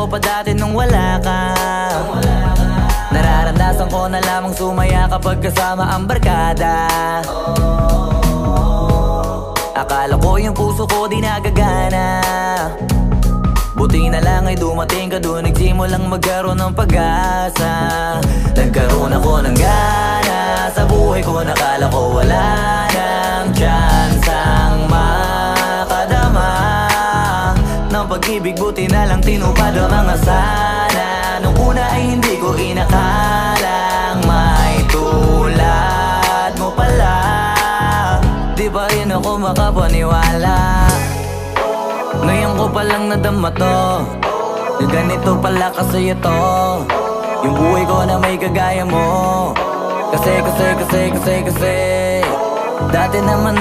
ko pa dati nung wala ka. Nararamdasan ko na lamang sumaya kapag kasama ang barkada. Akala ko yung puso ko di nagagana. Buti na lang ay dumating ka doon, nagsimulang magkaroon ng pag-asa. Nagkaroon ako ng gana sa buhay ko, nakala ko wala nang tsansang makadama ng pag-ibig. Buti na lang tinupad ang mga sana. Nung una ay hindi ko inakalang may tulad mo pala. Di ba rin ako makapaniwala? Ngayon ko palang nadama to, na ganito pala kasi ito yung buhay ko na may kagaya mo. Kasi dati naman